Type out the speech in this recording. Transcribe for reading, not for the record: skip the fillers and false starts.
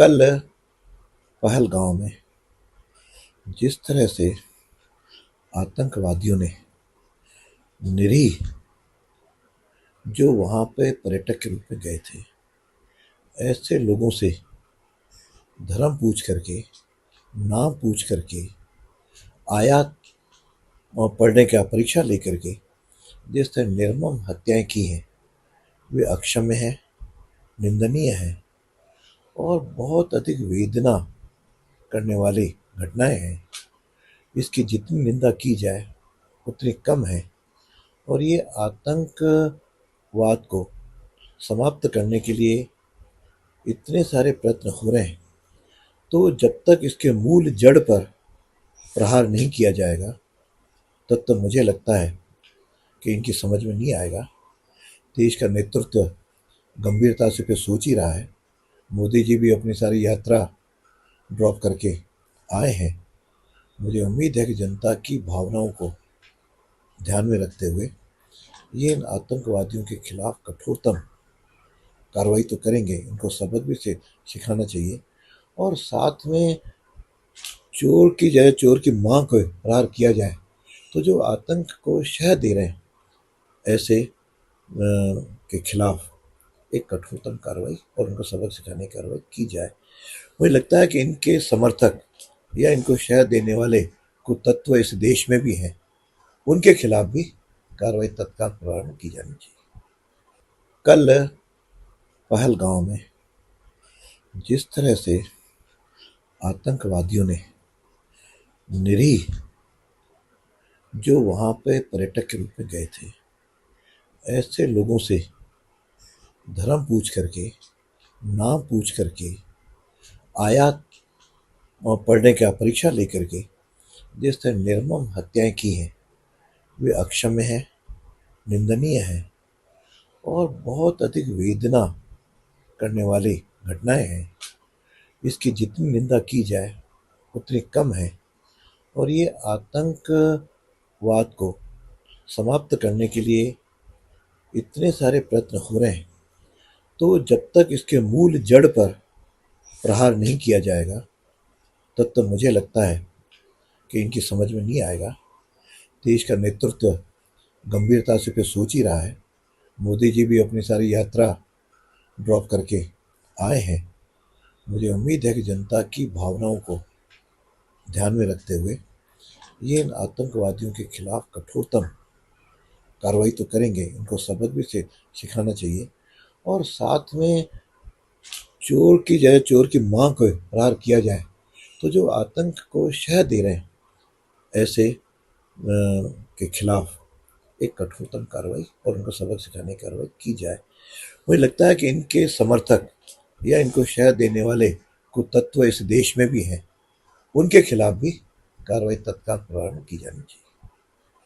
कल पहलगांव में जिस तरह से आतंकवादियों ने निरीह जो वहां पे पर्यटक के रूप में गए थे ऐसे लोगों से धर्म पूछ करके, नाम पूछ करके, आयात और पढ़ने का परीक्षा लेकर के जिस तरह निर्मम हत्याएं की हैं वे अक्षम्य है, निंदनीय है और बहुत अधिक वेदना करने वाली घटनाएं हैं। इसकी जितनी निंदा की जाए उतनी कम है और ये आतंकवाद को समाप्त करने के लिए इतने सारे प्रयत्न हो रहे हैं, तो जब तक इसके मूल जड़ पर प्रहार नहीं किया जाएगा तब तक मुझे लगता है कि इनकी समझ में नहीं आएगा। देश का नेतृत्व गंभीरता से फिर सोच ही रहा है। मोदी जी भी अपनी सारी यात्रा ड्रॉप करके आए हैं। मुझे उम्मीद है कि जनता की भावनाओं को ध्यान में रखते हुए ये इन आतंकवादियों के खिलाफ कठोरतम कार्रवाई तो करेंगे, इनको सबक भी से सिखाना चाहिए और साथ में चोर की जगह चोर की मां को प्रहार किया जाए। तो जो आतंक को शह दे रहे हैं ऐसे के खिलाफ एक कठोरतम कार्रवाई और उनको सबक सिखाने की कार्रवाई की जाए। मुझे लगता है कि इनके समर्थक या इनको शह देने वाले कुछ तत्व इस देश में भी हैं, उनके खिलाफ भी कार्रवाई तत्काल प्रभाव में की जानी चाहिए। कल पहलगांव में जिस तरह से आतंकवादियों ने निरीह जो वहां पे पर्यटक के रूप में गए थे ऐसे लोगों से धर्म पूछ करके, नाम पूछ करके, आयात और पढ़ने का परीक्षा लेकर के जिस तरह निर्मम हत्याएं की हैं वे अक्षम्य है, निंदनीय है और बहुत अधिक वेदना करने वाली घटनाएं हैं। इसकी जितनी निंदा की जाए उतनी कम है और ये आतंकवाद को समाप्त करने के लिए इतने सारे प्रयत्न हो रहे हैं, तो जब तक इसके मूल जड़ पर प्रहार नहीं किया जाएगा तब तक मुझे लगता है कि इनकी समझ में नहीं आएगा। देश का नेतृत्व गंभीरता से फिर सोच ही रहा है। मोदी जी भी अपनी सारी यात्रा ड्रॉप करके आए हैं। मुझे उम्मीद है कि जनता की भावनाओं को ध्यान में रखते हुए ये इन आतंकवादियों के खिलाफ कठोरतम कार्रवाई तो करेंगे, इनको सबक भी से सिखाना चाहिए और साथ में चोर की जगह चोर की मां को प्रहार किया जाए। तो जो आतंक को शह दे रहे हैं ऐसे के खिलाफ एक कठोरतम कार्रवाई और उनको सबक सिखाने की कार्रवाई की जाए। मुझे लगता है कि इनके समर्थक या इनको शह देने वाले कुछ तत्व इस देश में भी हैं, उनके खिलाफ भी कार्रवाई तत्काल प्रभाव में की जानी चाहिए।